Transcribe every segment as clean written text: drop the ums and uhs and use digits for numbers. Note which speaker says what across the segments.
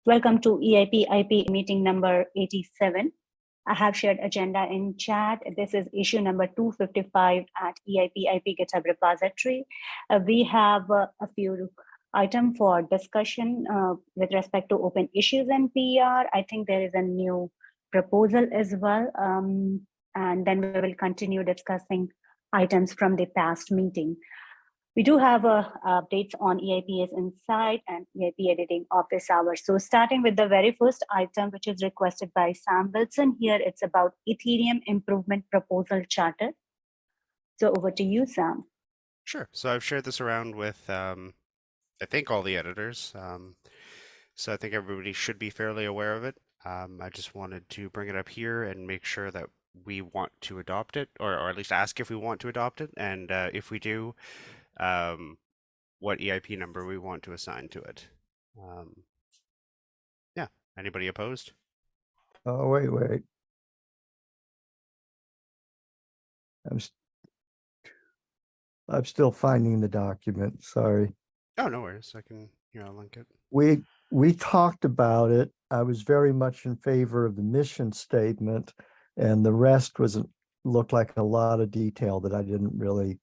Speaker 1: Welcome to EIPIP meeting number 87. I have shared agenda in chat. This is issue number 255 at EIPIP GitHub repository. We have a few items for discussion with respect to open issues and PR. I think there is a new proposal as well. And then we will continue discussing items from the past meeting. We do have updates on EIP's Insight and EIP editing office hours. So starting with the very first item, which is requested by Sam Wilson here, it's about Ethereum Improvement Proposal Charter. So over to you, Sam.
Speaker 2: Sure. So I've shared this around with, I think, all the editors. So I think everybody should be fairly aware of it. I just wanted to bring it up here and make sure that we want to adopt it, or at least ask if we want to adopt it, and if we do, what EIP number we want to assign to it. Yeah. Anybody opposed?
Speaker 3: Oh, wait. I'm still finding the document. Sorry.
Speaker 2: Oh, no worries. I can, link it.
Speaker 3: We talked about it. I was very much in favor of the mission statement, and the rest looked like a lot of detail that I didn't really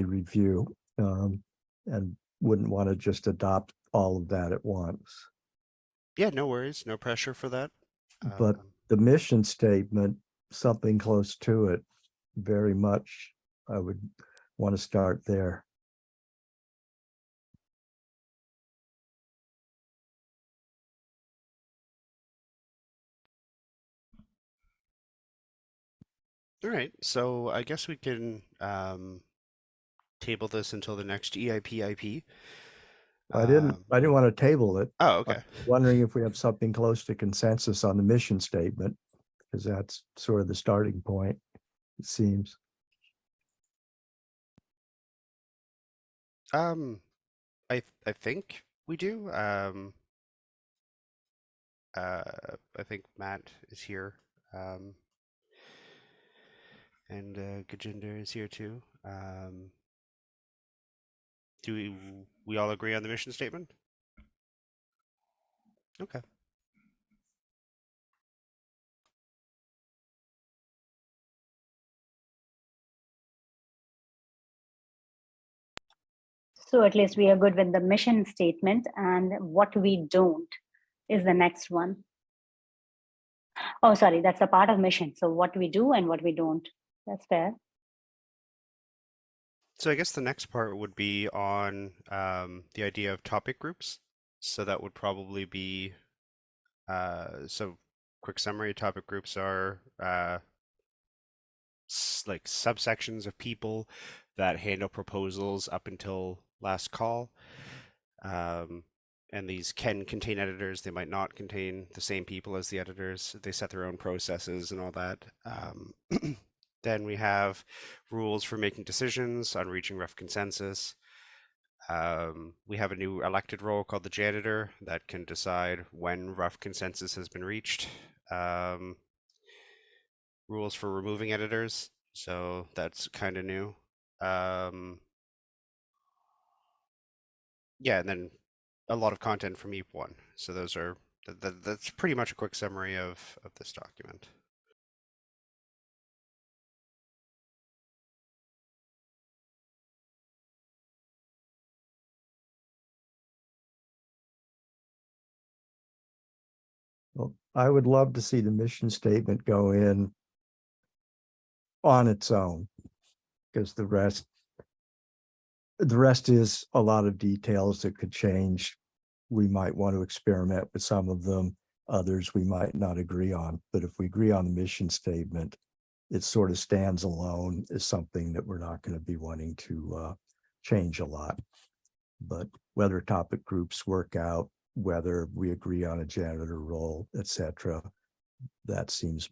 Speaker 3: review, and wouldn't want to just adopt all of that at once.
Speaker 2: Yeah, no worries. No pressure for that.
Speaker 3: But the mission statement, something close to it, very much, I would want to start there.
Speaker 2: All right, so I guess we can table this until the next EIPIP.
Speaker 3: I didn't want to table it.
Speaker 2: Oh, okay.
Speaker 3: I'm wondering if we have something close to consensus on the mission statement, because that's sort of the starting point, it seems.
Speaker 2: I think we do. I think Matt is here. And Gajinder is here too. Do we all agree on the mission statement? Okay.
Speaker 1: So at least we are good with the mission statement, and what we don't is the next one. Oh, sorry, that's a part of mission. So what we do and what we don't, that's fair.
Speaker 2: So I guess the next part would be on the idea of topic groups. So that would probably be, so quick summary, topic groups are like subsections of people that handle proposals up until last call. And these can contain editors. They might not contain the same people as the editors. They set their own processes and all that. Then we have rules for making decisions on reaching rough consensus. We have a new elected role called the janitor that can decide when rough consensus has been reached. Rules for removing editors, so that's kind of new. Yeah, and then a lot of content from EIP1. So those are that's pretty much a quick summary of this document.
Speaker 3: Well, I would love to see the mission statement go in on its own, because the rest is a lot of details that could change. We might want to experiment with some of them. Others we might not agree on. But if we agree on the mission statement, it sort of stands alone as something that we're not going to be wanting to change a lot. But whether topic groups work out, whether we agree on a janitor role, etc., that seems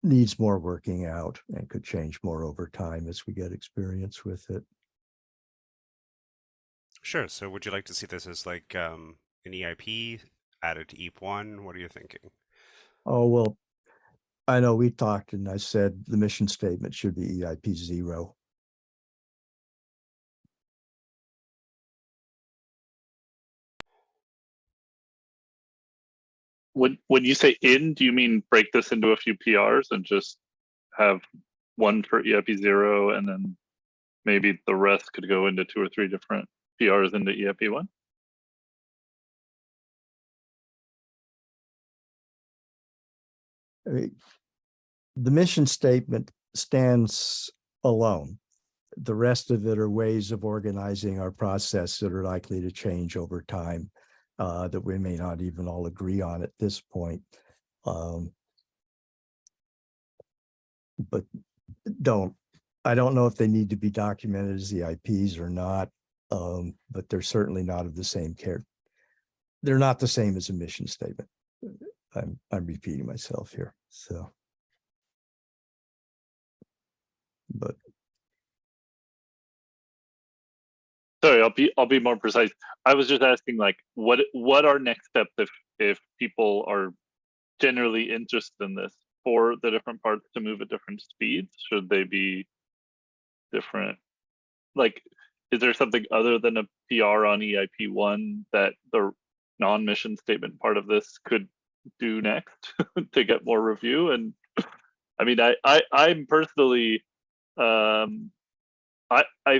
Speaker 3: needs more working out and could change more over time as we get experience with it.
Speaker 2: Sure. So would you like to see this as like an EIP added to EIP1? What are you thinking?
Speaker 3: Oh, well, I know we talked and I said the mission statement should be EIP 0.
Speaker 4: when you say in, do you mean break this into a few PRs and just have one for EIP 0 and then maybe the rest could go into 2 or 3 different PRs into EIP 1?
Speaker 3: The mission statement stands alone. The rest of it are ways of organizing our process that are likely to change over time, that we may not even all agree on at this point. But I don't know if they need to be documented as EIPs or not, but they're certainly not of the same care. They're not the same as a mission statement. I'm repeating myself here, so. But
Speaker 4: Sorry, I'll be more precise. I was just asking, like, what are next steps if people are generally interested in this for the different parts to move at different speeds? Should they be different? Like, is there something other than a PR on EIP 1 that the non-mission statement part of this could do next to get more review? And I mean, I'm personally, I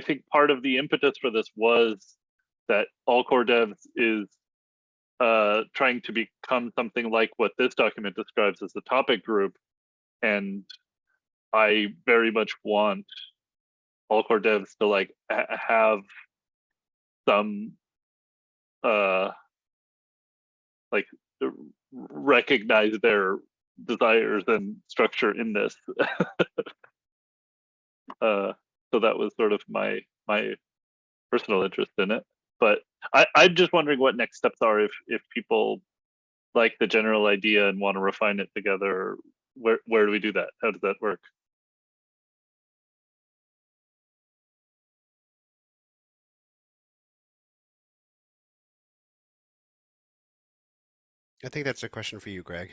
Speaker 4: think part of the impetus for this was that all core devs is trying to become something like what this document describes as the topic group. And I very much want all core devs to like have some like recognize their desires and structure in this. So that was sort of my personal interest in it. But I'm just wondering what next steps are if people like the general idea and want to refine it together. Where do we do that? How does that work?
Speaker 2: I think that's a question for you, Greg.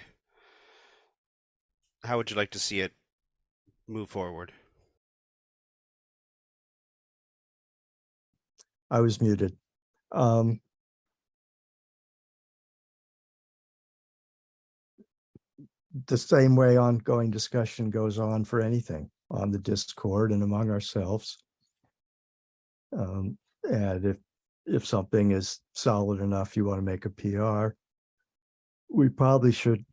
Speaker 2: How would you like to see it move forward?
Speaker 3: I was muted. The same way ongoing discussion goes on for anything on the Discord and among ourselves. And if something is solid enough, you want to make a PR, we probably should.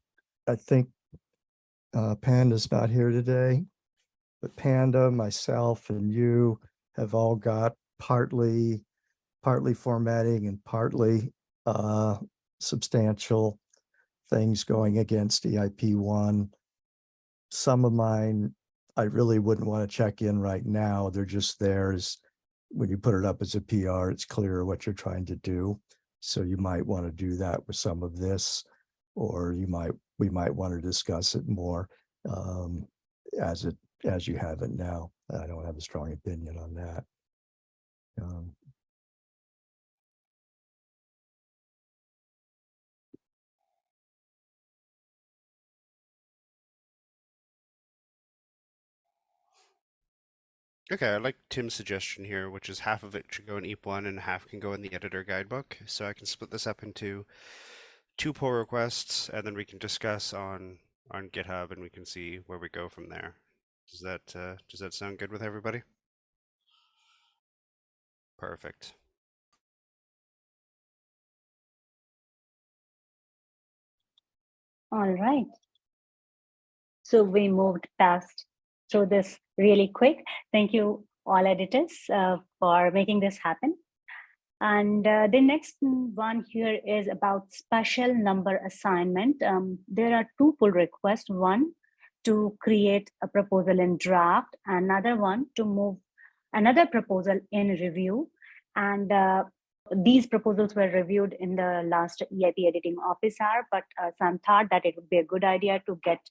Speaker 3: I think Panda's not here today, but Panda, myself, and you have all got partly formatting and partly substantial things going against EIP 1. Some of mine, I really wouldn't want to check in right now. They're just there as when you put it up as a PR, it's clear what you're trying to do. So you might want to do that with some of this, or we might want to discuss it more as you have it now. I don't have a strong opinion on that.
Speaker 2: Okay, I like Tim's suggestion here, which is half of it should go in EIP1 and half can go in the editor guidebook. So I can split this up into 2 pull requests, and then we can discuss on GitHub, and we can see where we go from there. Does that sound good with everybody? Perfect.
Speaker 1: All right. So we moved past through this really quick. Thank you, all editors, for making this happen. And the next one here is about special number assignment. There are 2 pull requests, one to create a proposal in draft, another one to move another proposal in review. And these proposals were reviewed in the last EIP editing office hour, but Sam thought that it would be a good idea to get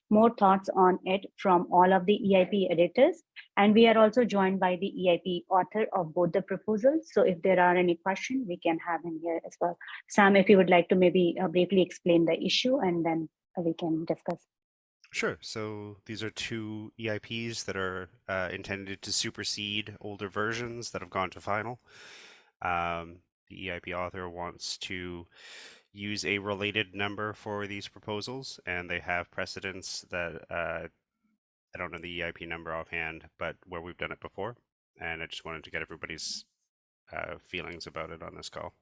Speaker 1: more thoughts on it from all of the EIP editors. And we are also joined by the EIP author of both the proposals. So if there are any questions, we can have him here as well. Sam, if you would like to maybe briefly explain the issue, and then we can discuss.
Speaker 2: Sure. So these are 2 EIPs that are intended to supersede older versions that have gone to final. The EIP author wants to use a related number for these proposals, and they have precedents that I don't know the EIP number offhand, but where we've done it before. And I just wanted to get everybody's feelings about it on this call.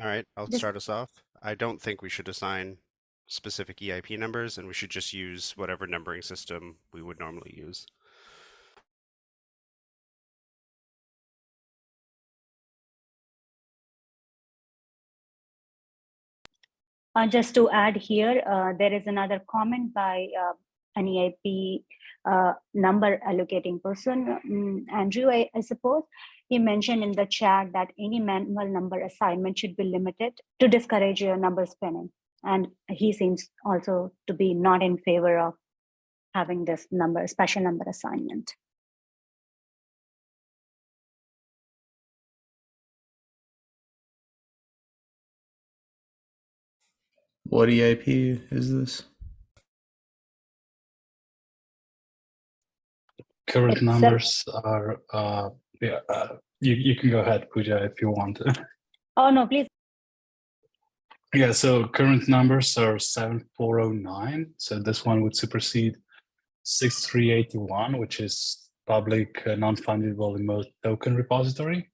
Speaker 2: All right, I'll start us off. I don't think we should assign specific EIP numbers, and we should just use whatever numbering system we would normally use.
Speaker 1: Just to add here, there is another comment by an EIP number allocating person, Andrew, I suppose. He mentioned in the chat that any manual number assignment should be limited to discourage your number spinning. And he seems also to be not in favor of having this number, special number assignment.
Speaker 5: What EIP is this?
Speaker 6: Current
Speaker 1: It's
Speaker 6: numbers are, you can go ahead, Pooja, if you want.
Speaker 1: Oh, no, please.
Speaker 6: Yeah, so current numbers are 7409. So this one would supersede 6381, which is public non-fungible remote token repository.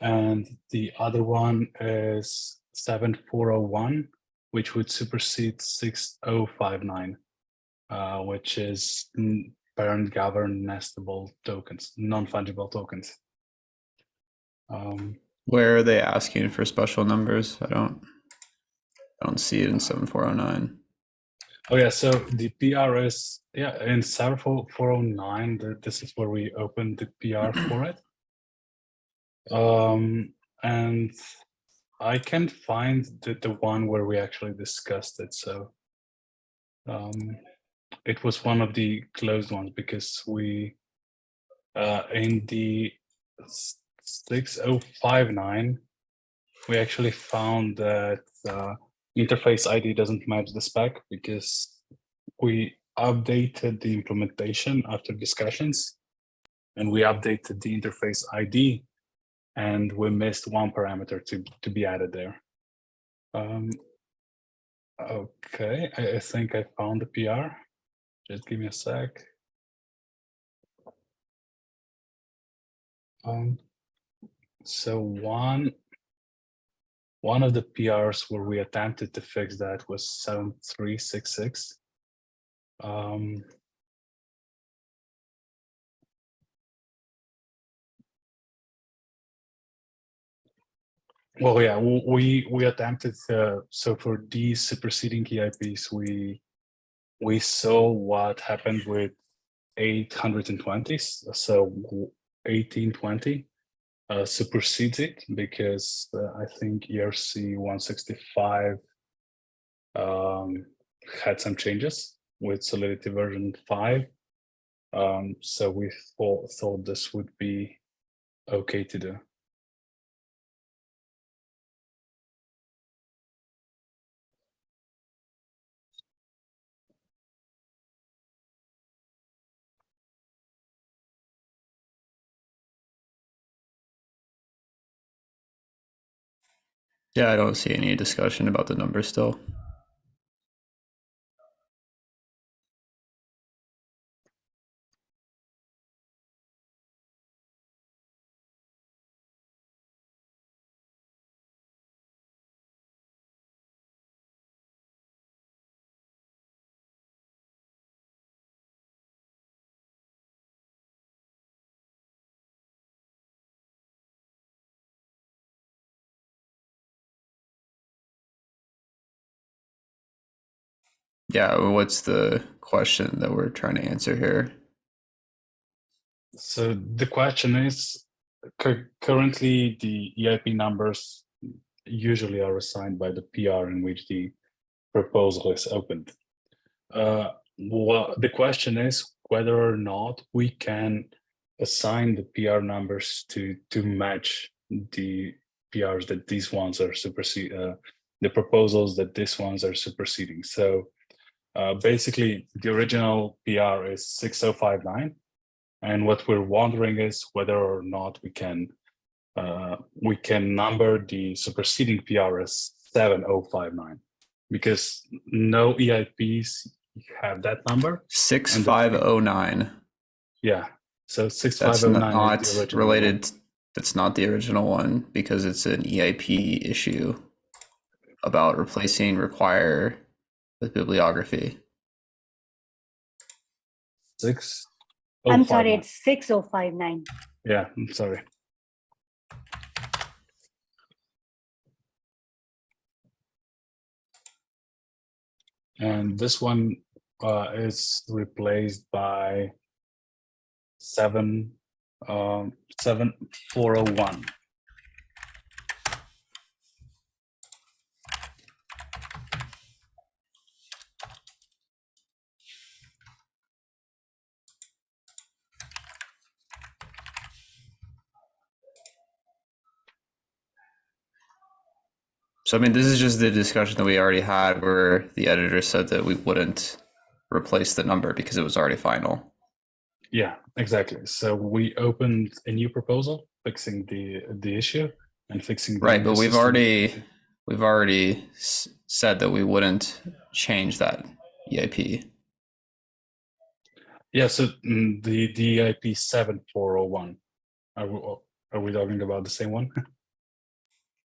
Speaker 6: And the other one is 7401, which would supersede 6059, which is parent governed nestable tokens, non-fungible tokens.
Speaker 5: Where are they asking for special numbers? I don't see it in 7409.
Speaker 6: Oh yeah, so the PR is in 7409. This is where we opened the PR for it. And I can't find the one where we actually discussed it. So it was one of the closed ones because we in the 6059 we actually found that interface ID doesn't match the spec because we updated the implementation after discussions, and we updated the interface ID, and we missed one parameter to be added there. Okay, I think I found the PR. Just give me a sec. So one of the PRs where we attempted to fix that was 7366. Well, yeah, we attempted. So for these superseding EIPs, we saw what happened with 820s. So 1820 supersedes it because I think ERC 165 had some changes with Solidity version 5. So we thought this would be okay to do.
Speaker 5: Yeah, I don't see any discussion about the number still. Yeah, what's the question that we're trying to answer here?
Speaker 6: So the question is, currently the EIP numbers usually are assigned by the PR in which the proposal is opened. Well, the question is whether or not we can assign the PR numbers to match the PRs that these ones are the proposals that these ones are superseding. So Basically, the original PR is 6059, and what we're wondering is whether or not we can number the superseding PR as 7059, because no EIPs have that number.
Speaker 5: 6509.
Speaker 6: Yeah, so
Speaker 5: That's
Speaker 6: 6509
Speaker 5: not
Speaker 6: is the original
Speaker 5: related. That's not the original one because it's an EIP issue about replacing require with bibliography.
Speaker 6: one.
Speaker 1: I'm sorry,
Speaker 6: 6059.
Speaker 1: it's 6059.
Speaker 6: Yeah, I'm sorry. And this one is replaced by 7401.
Speaker 5: So I mean, this is just the discussion that we already had where the editor said that we wouldn't replace the number because it was already final.
Speaker 6: Yeah, exactly. So we opened a new proposal fixing the issue and fixing
Speaker 5: Right, but
Speaker 6: the
Speaker 5: we've
Speaker 6: system.
Speaker 5: already said that we wouldn't change that EIP.
Speaker 6: Yeah, so the EIP 7401. Are we talking about the same one?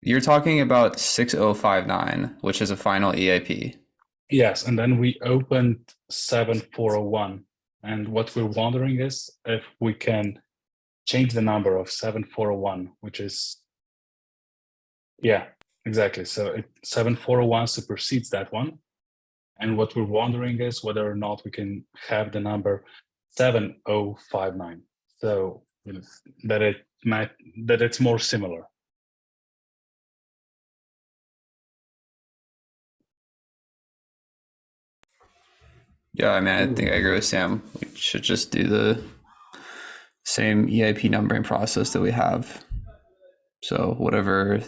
Speaker 5: You're talking about 6059, which is a final EIP.
Speaker 6: Yes, and then we opened 7401. And what we're wondering is if we can change the number of 7401, which is, yeah, exactly. So 7401 supersedes that one. And what we're wondering is whether or not we can have the number 7059. So that it's more similar.
Speaker 5: Yeah, I mean, I think I agree with Sam. We should just do the same EIP numbering process that we have. So whatever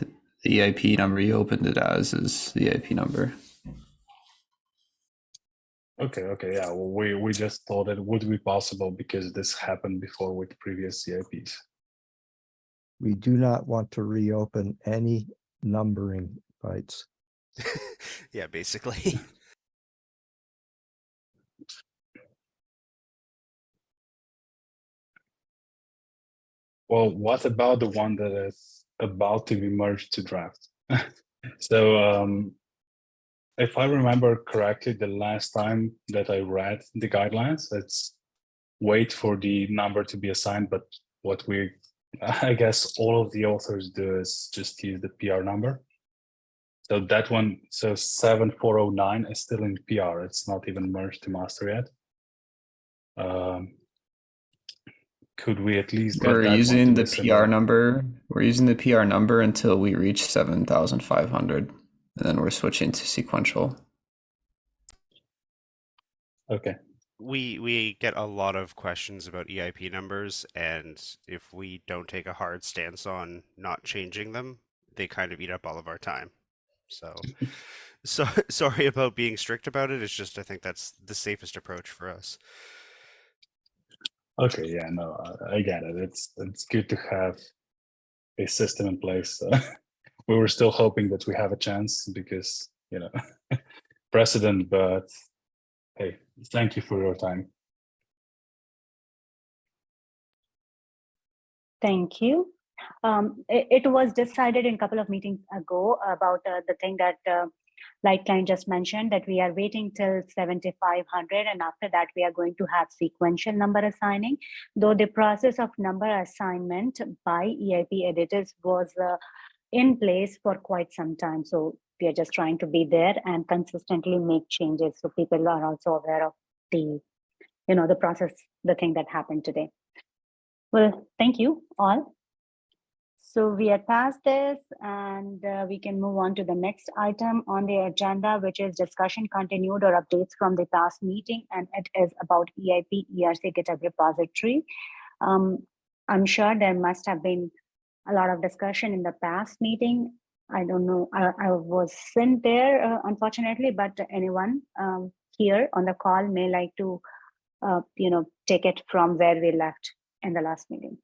Speaker 5: the EIP number you opened it as is the EIP number.
Speaker 6: Okay, yeah. Well, we just thought it would be possible because this happened before with previous EIPs.
Speaker 3: We do not want to reopen any numbering fights.
Speaker 2: Yeah, basically.
Speaker 6: Well, what about the one that is about to be merged to draft? So if I remember correctly, the last time that I read the guidelines, it's wait for the number to be assigned. But what I guess all of the authors do is just use the PR number. So that one, so 7409 is still in PR. It's not even merged to master yet. Could we at least get
Speaker 5: We're
Speaker 6: that
Speaker 5: using
Speaker 6: one
Speaker 5: the
Speaker 6: to be
Speaker 5: PR
Speaker 6: similar?
Speaker 5: number. We're using the PR number until we reach 7,500, and then we're switching to sequential.
Speaker 6: Okay.
Speaker 2: We get a lot of questions about EIP numbers, and if we don't take a hard stance on not changing them, they kind of eat up all of our time. So sorry about being strict about it. It's just I think that's the safest approach for us.
Speaker 6: Okay. Yeah. No, I get it. It's good to have a system in place. We were still hoping that we have a chance because precedent. But hey, thank you for your time.
Speaker 1: Thank you. It was decided in a couple of meetings ago about the thing that Lightline just mentioned, that we are waiting till 7,500, and after that we are going to have sequential number assigning, though the process of number assignment by EIP editors was in place for quite some time. So we are just trying to be there and consistently make changes so people are also aware of the process, the thing that happened today. Well, thank you all. So we are past this, and we can move on to the next item on the agenda, which is discussion continued or updates from the past meeting, and it is about EIP ERC GitHub repository. I'm sure there must have been a lot of discussion in the past meeting. I don't know, I wasn't there, unfortunately, but anyone here on the call may like to, take it from where we left in the last meeting.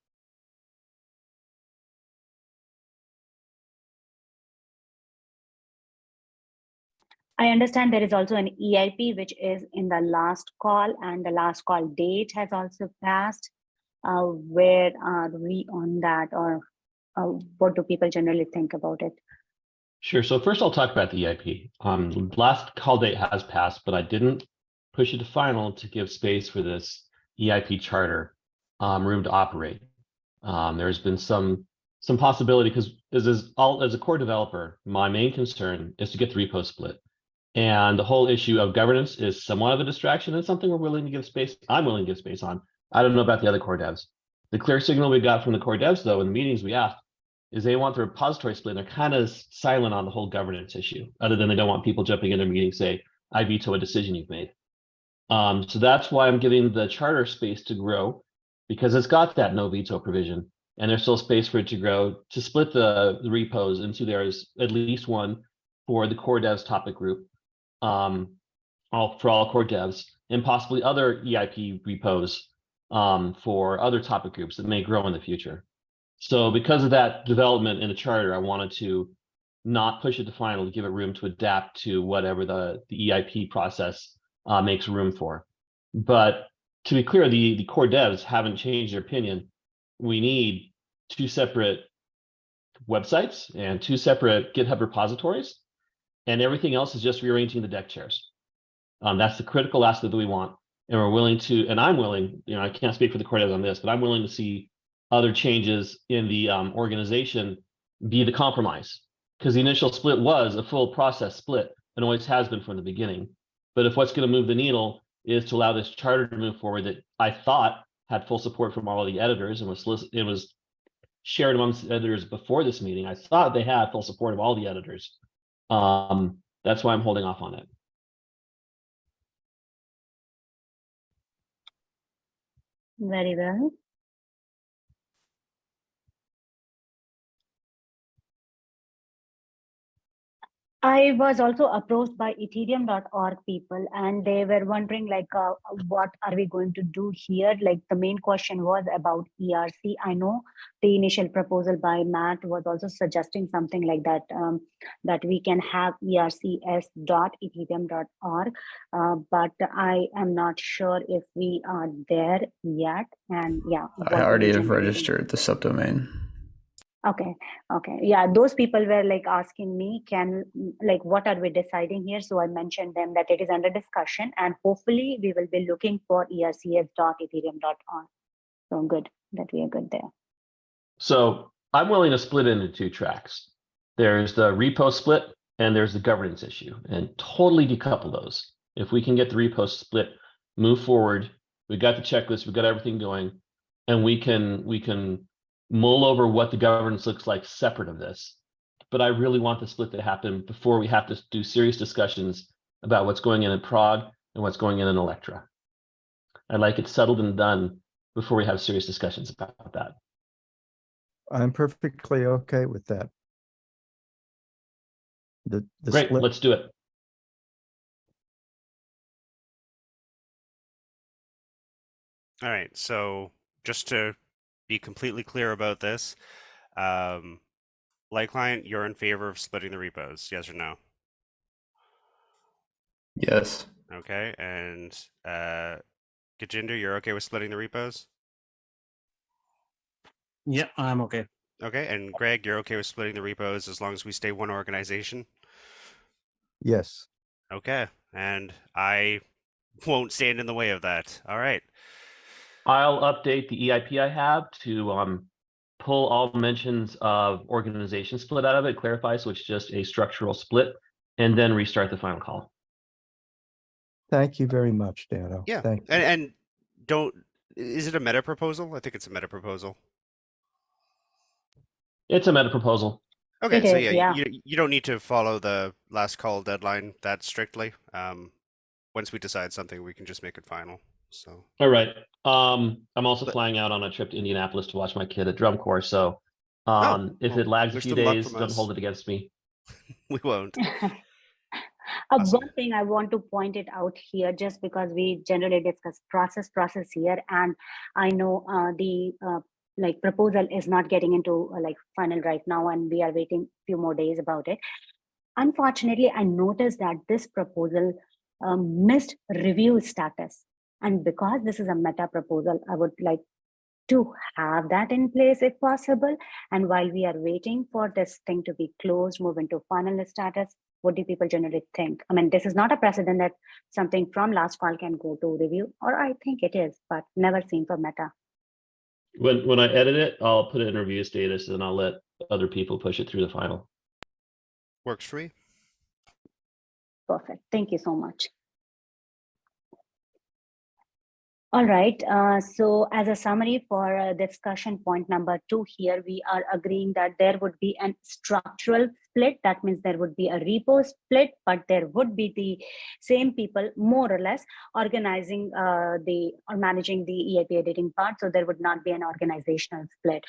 Speaker 1: I understand there is also an EIP, which is in the last call, and the last call date has also passed. Where are we on that, or what do people generally think about it?
Speaker 7: Sure. So first I'll talk about the EIP. Last call date has passed, but I didn't push it to final to give space for this EIP charter room to operate. There's been some possibility, because as a core developer, my main concern is to get the repo split. And the whole issue of governance is somewhat of a distraction and something we're willing to give space. I'm willing to give space on. I don't know about the other core devs. The clear signal we got from the core devs, though, in the meetings we asked, is they want the repository split, and they're kind of silent on the whole governance issue, other than they don't want people jumping in their meeting say, I veto a decision you've made. So that's why I'm giving the charter space to grow, because it's got that no veto provision, and there's still space for it to grow, to split the repos into there's at least one for the core devs topic group, for all core devs, and possibly other EIP repos for other topic groups that may grow in the future. So because of that development in the charter, I wanted to not push it to final, to give it room to adapt to whatever the EIP process makes room for. But to be clear, the core devs haven't changed their opinion. We need 2 separate websites and 2 separate GitHub repositories, and everything else is just rearranging the deck chairs. That's the critical aspect that we want. And we're willing to, and I'm willing, I can't speak for the core devs on this, but I'm willing to see other changes in the organization be the compromise, because the initial split was a full process split and always has been from the beginning. But if what's going to move the needle is to allow this charter to move forward that I thought had full support from all of the editors and was shared amongst the editors before this meeting, I thought they had full support of all the editors. That's why I'm holding off on it.
Speaker 1: Very well. I was also approached by Ethereum.org people, and they were wondering, what are we going to do here? Like, the main question was about ERC. I know the initial proposal by Matt was also suggesting something like that, that we can have ercs.ethereum.org, but I am not sure if we are there yet. And yeah,
Speaker 5: I already have registered the subdomain.
Speaker 1: Okay. Yeah, those people were asking me, what are we deciding here? So I mentioned them that it is under discussion, and hopefully we will be looking for ercs.ethereum.org. So good that we are good there.
Speaker 7: So I'm willing to split it into 2 tracks. There's the repo split and there's the governance issue, and totally decouple those. If we can get the repo split, move forward, we got the checklist, we got everything going, and we can mull over what the governance looks like separate of this. But I really want the split to happen before we have to do serious discussions about what's going in Prague and what's going in Electra. I'd like it settled and done before we have serious discussions about that.
Speaker 3: I'm perfectly okay with that. The
Speaker 7: Great,
Speaker 3: split,
Speaker 7: let's do it.
Speaker 2: All right, so just to be completely clear about this, Light Client, you're in favor of splitting the repos, yes or no?
Speaker 5: Yes.
Speaker 2: Okay, and Gajinder, you're okay with splitting the repos?
Speaker 8: Yeah, I'm okay.
Speaker 2: Okay, and Greg, you're okay with splitting the repos as long as we stay one organization?
Speaker 3: yes.
Speaker 2: Okay, and I won't stand in the way of that. All right.
Speaker 7: I'll update the EIP I have to pull all mentions of organization split out of it, clarify so it's just a structural split, and then restart the final call.
Speaker 3: Thank you very much, Dano.
Speaker 2: Yeah,
Speaker 3: Thank you.
Speaker 2: and don't, is it a meta proposal? I think it's a meta proposal.
Speaker 7: It's a meta proposal.
Speaker 2: Okay,
Speaker 1: It
Speaker 2: so
Speaker 1: is,
Speaker 2: yeah,
Speaker 1: yeah.
Speaker 2: you don't need to follow the last call deadline that strictly. Once we decide something, we can just make it final. So
Speaker 7: All right. I'm also flying out on a trip to Indianapolis to watch my kid at drum corps. So if
Speaker 2: well,
Speaker 7: it lags a
Speaker 2: wish
Speaker 7: few
Speaker 2: them luck
Speaker 7: days,
Speaker 2: from
Speaker 7: don't
Speaker 2: us.
Speaker 7: hold it against me.
Speaker 2: we won't. Awesome.
Speaker 1: One thing I want to point it out here, just because we generally discuss process here, and I know the like proposal is not getting into like final right now, and we are waiting few more days about it. Unfortunately, I noticed that this proposal missed review status, and because this is a meta proposal, I would like to have that in place if possible. And while we are waiting for this thing to be closed, move into final status, what do people generally think? I mean, this is not a precedent that something from last call can go to review, or I think it is, but never seen for meta.
Speaker 7: When I edit it, I'll put it in review status and I'll let other people push it through the final.
Speaker 2: Works for me.
Speaker 1: Perfect. Thank you so much. All right, so as a summary for discussion point number 2 here, we are agreeing that there would be an structural split. That means there would be a repo split, but there would be the same people more or less organizing or managing the EIP editing part. So there would not be an organizational split.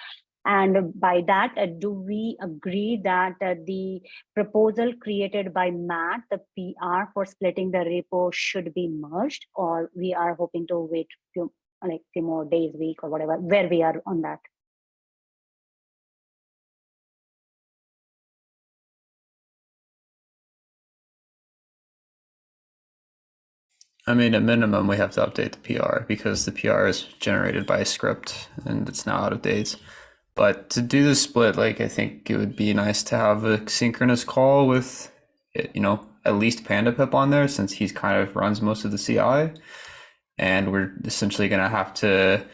Speaker 1: And by that, do we agree that the proposal created by Matt, the PR for splitting the repo, should be merged, or we are hoping to wait few more days, week, or whatever, where we are on that?
Speaker 5: I mean, at minimum, we have to update the PR because the PR is generated by a script and it's now out of date. But to do the split, like, I think it would be nice to have a synchronous call with, at least PandaPip on there, since he's kind of runs most of the CI. And we're essentially going to have to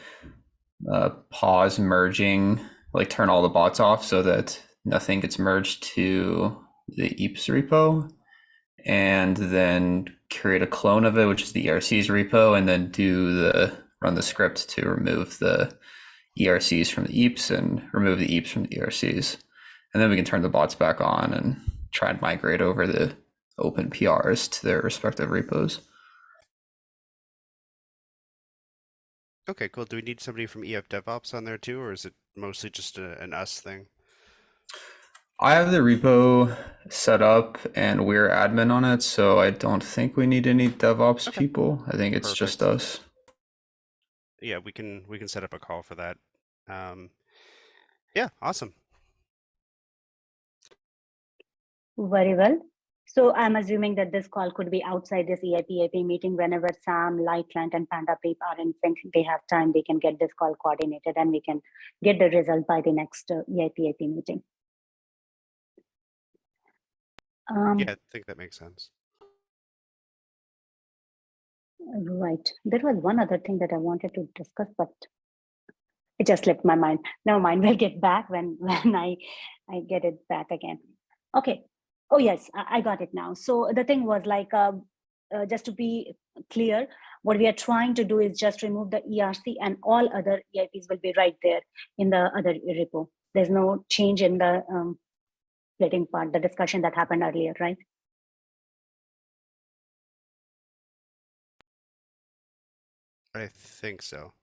Speaker 5: pause merging, like turn all the bots off so that nothing gets merged to the EIPS repo, and then create a clone of it, which is the ERC's repo, and then run the script to remove the ERCs from the EIPS and remove the EIPS from the ERCs. And then we can turn the bots back on and try and migrate over the open PRs to their respective repos.
Speaker 2: Okay, cool. Do we need somebody from EF DevOps on there too, or is it mostly just an us thing?
Speaker 5: I have the repo set up and we're admin on it, so I don't think we need any DevOps people. I think it's just us.
Speaker 2: Yeah, we can set up a call for that. Yeah, awesome.
Speaker 1: Very well. So I'm assuming that this call could be outside this EIPIP meeting. Whenever Sam, Lightland, and PandaPip are in sync, they have time, they can get this call coordinated and we can get the result by the next EIPIP meeting.
Speaker 2: Yeah, I think that makes sense.
Speaker 1: Right. There was one other thing that I wanted to discuss, but it just slipped my mind. Never mind. We'll get back when I get it back again. Okay. Oh yes, I got it now. So the thing was like, just to be clear, what we are trying to do is just remove the ERC, and all other EIPs will be right there in the other repo. There's no change in the splitting part, the discussion that happened earlier, right?
Speaker 2: I think so.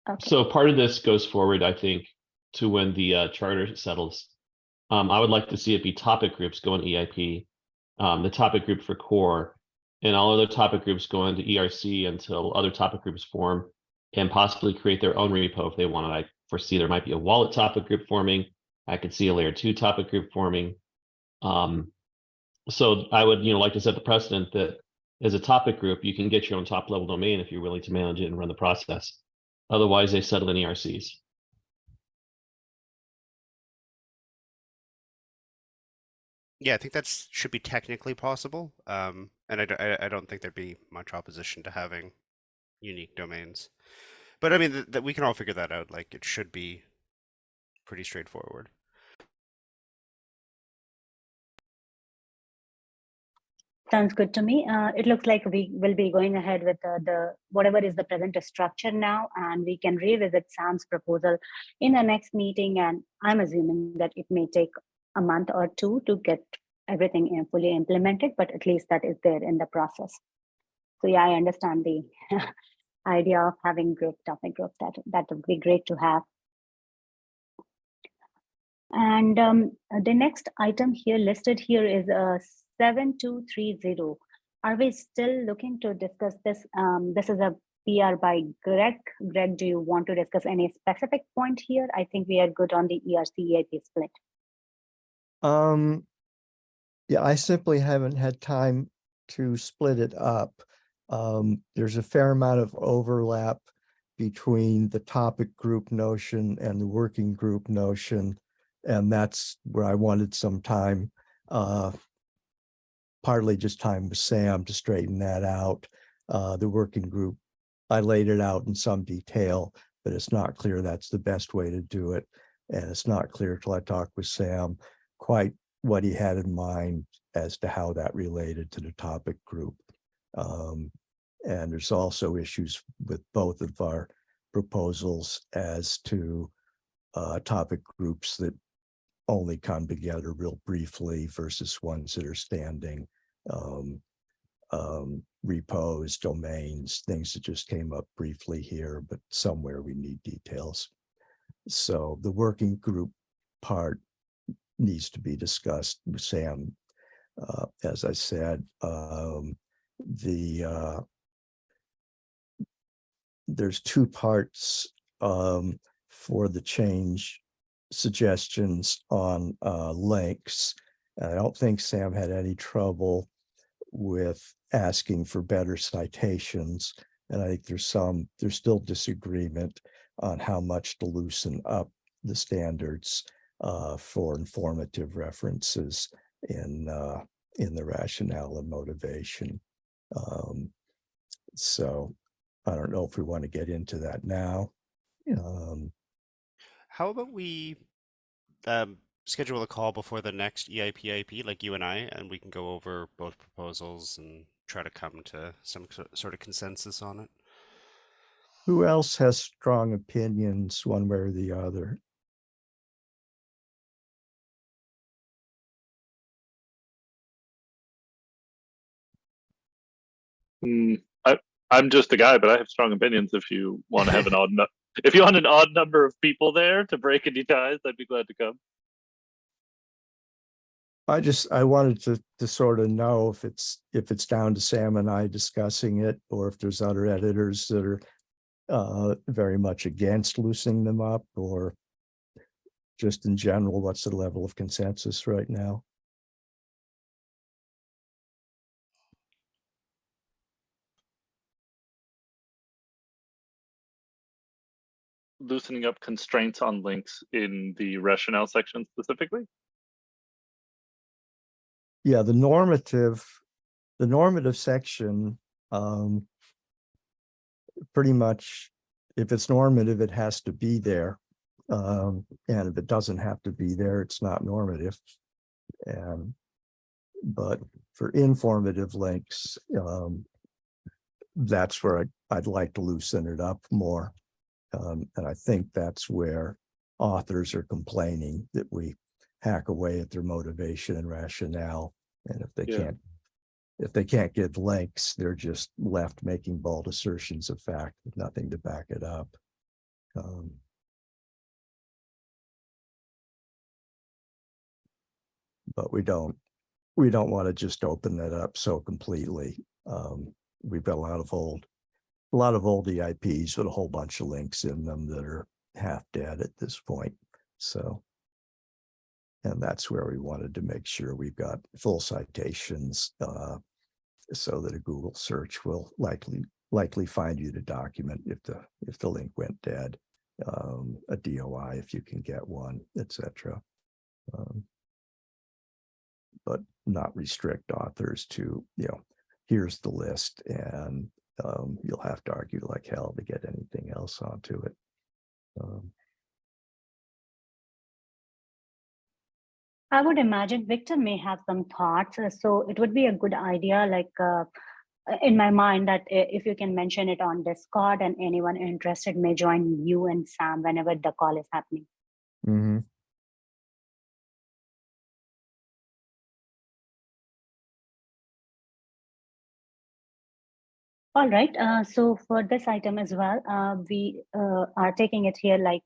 Speaker 1: Okay.
Speaker 7: So part of this goes forward, I think, to when the charter settles. I would like to see it be topic groups go in EIP, the topic group for core, and all other topic groups go into ERC until other topic groups form, and possibly create their own repo if they want. I foresee there might be a wallet topic group forming. I could see a layer 2 topic group forming. So I would, like to set the precedent that as a topic group, you can get your own top level domain if you're willing to manage it and run the process. Otherwise, they settle in ERCs.
Speaker 2: Yeah, I think that should be technically possible. And I don't think there'd be much opposition to having unique domains. But I mean, that we can all figure that out. Like, it should be pretty straightforward.
Speaker 1: Sounds good to me. It looks like we will be going ahead with the whatever is the present structure now, and we can revisit Sam's proposal in the next meeting. And I'm assuming that it may take a month or two to get everything fully implemented, but at least that is there in the process. So yeah, I understand the idea of having topic group. That would be great to have. And the next item here listed here is 7230. Are we still looking to discuss this? This is a PR by Greg. Greg, do you want to discuss any specific point here? I think we are good on the ERC EIP split.
Speaker 3: Yeah, I simply haven't had time to split it up. There's a fair amount of overlap between the topic group notion and the working group notion. And that's where I wanted some time, partly just time with Sam to straighten that out. The working group, I laid it out in some detail, but it's not clear that's the best way to do it. And it's not clear till I talk with Sam quite what he had in mind as to how that related to the topic group. And there's also issues with both of our proposals as to topic groups that only come together real briefly versus ones that are standing, repos, domains, things that just came up briefly here, but somewhere we need details. So the working group part needs to be discussed with Sam. As I said, there's two parts for the change suggestions on links. I don't think Sam had any trouble with asking for better citations. And I think there's still disagreement on how much to loosen up the standards for informative references in the rationale and motivation. So I don't know if we want to get into that now.
Speaker 2: How about we schedule a call before the next EIPIP, like you and I, and we can go over both proposals and try to come to some sort of consensus on it.
Speaker 3: Who else has strong opinions one way or the other?
Speaker 4: I'm just a guy, but I have strong opinions. If you want to have an if you want an odd number of people there to break any ties, I'd be glad to come.
Speaker 3: I wanted to sort of know if it's down to Sam and I discussing it, or if there's other editors that are very much against loosening them up, or just in general, what's the level of consensus right now?
Speaker 4: Loosening up constraints on links in the rationale section specifically?
Speaker 3: Yeah, the normative section, pretty much, if it's normative, it has to be there. And if it doesn't have to be there, it's not normative. But for informative links, that's where I'd like to loosen it up more. And I think that's where authors are complaining that we hack away at their motivation and rationale. And if they can't give links, they're just left making bold assertions of fact with nothing to back it up. But we don't want to just open that up so completely. We've got a lot of old EIPs with a whole bunch of links in them that are half dead at this point. So, and that's where we wanted to make sure we've got full citations so that a Google search will likely find you the document if the link went dead, a DOI if you can get one, etc. But not restrict authors to, here's the list, and you'll have to argue like hell to get anything else onto it.
Speaker 1: I would imagine Victor may have some thoughts, so it would be a good idea, like in my mind, that if you can mention it on Discord, and anyone interested may join you and Sam whenever the call is happening.
Speaker 3: Mm-hmm.
Speaker 1: All right, so for this item as well, we are taking it here like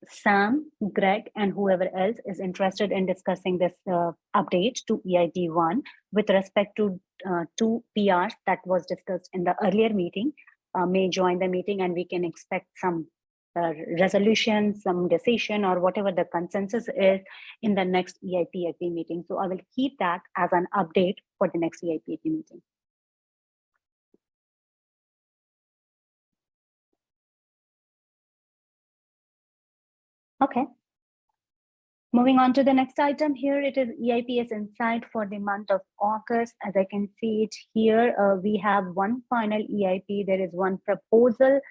Speaker 1: Sam, Greg, and whoever else is interested in discussing this update to EIP1 with respect to two PRs that was discussed in the earlier meeting may join the meeting, and we can expect some resolution, some decision, or whatever the consensus is in the next EIPIP meeting. So I will keep that as an update for the next EIPIP meeting. Okay. Moving on to the next item here, it is EIPS Insight for the month of August. As I can see it here, we have one final EIP. There is one proposal,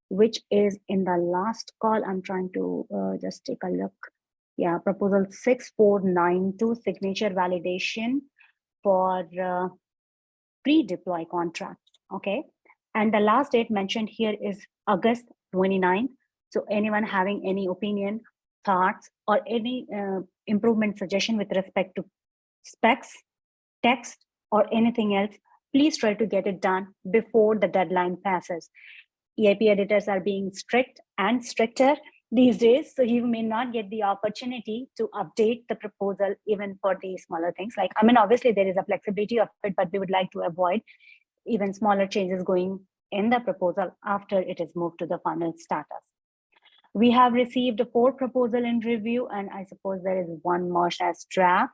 Speaker 1: which is in the last call. I'm trying to just take a look. Yeah, proposal 6492, signature validation for pre-deploy contracts. Okay. And the last date mentioned here is August 29th. So anyone having any opinion, thoughts, or any improvement suggestion with respect to specs, text, or anything else, please try to get it done before the deadline passes. EIP editors are being strict and stricter these days, so you may not get the opportunity to update the proposal even for the smaller things. Like, I mean, obviously there is a flexibility of it, but we would like to avoid even smaller changes going in the proposal after it is moved to the final status. We have received 4 proposals in review, and I suppose there is one more as draft.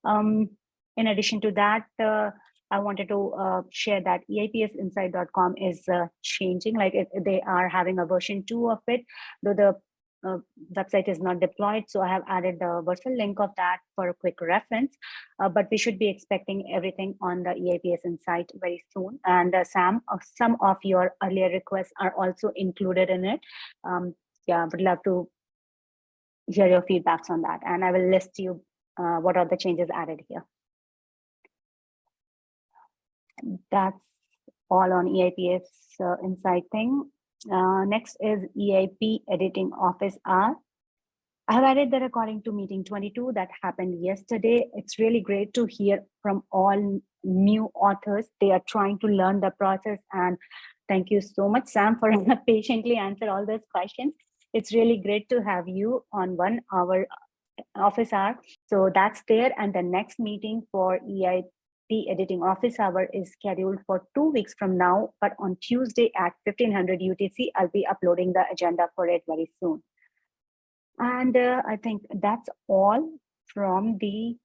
Speaker 1: In addition to that, I wanted to share that EIPSinsight.com is changing. Like they are having a version 2 of it, though the website is not deployed. So I have added the virtual link of that for a quick reference. But we should be expecting everything on the EIPS Insight very soon. And Sam, some of your earlier requests are also included in it. Yeah, would love to hear your feedbacks on that. And I will list you what are the changes added here. That's all on EIPS Insight thing. Next is EIP Editing Office Hour. I have added the recording to meeting 22 that happened yesterday. It's really great to hear from all new authors. They are trying to learn the process, and thank you so much, Sam, for patiently answer all those questions. It's really great to have you on 1 hour office hour. So that's there. And the next meeting for EIP Editing Office Hour is scheduled for 2 weeks from now, but on Tuesday at 1500 UTC, I'll be uploading the agenda for it very soon. And I think that's all from the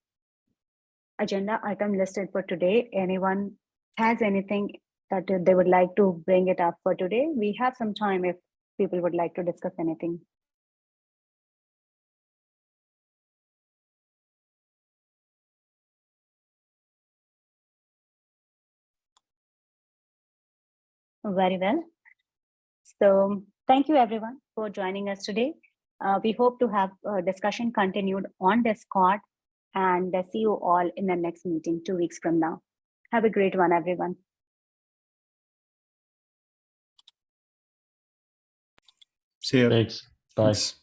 Speaker 1: agenda item listed for today. Anyone has anything that they would like to bring it up for today? We have some time if people would like to discuss anything. Very well. So thank you everyone for joining us today. We hope to have a discussion continued on Discord, and see you all in the next meeting 2 weeks from now. Have a great one, everyone.
Speaker 5: See ya.
Speaker 7: Thanks. Bye.
Speaker 5: Thanks.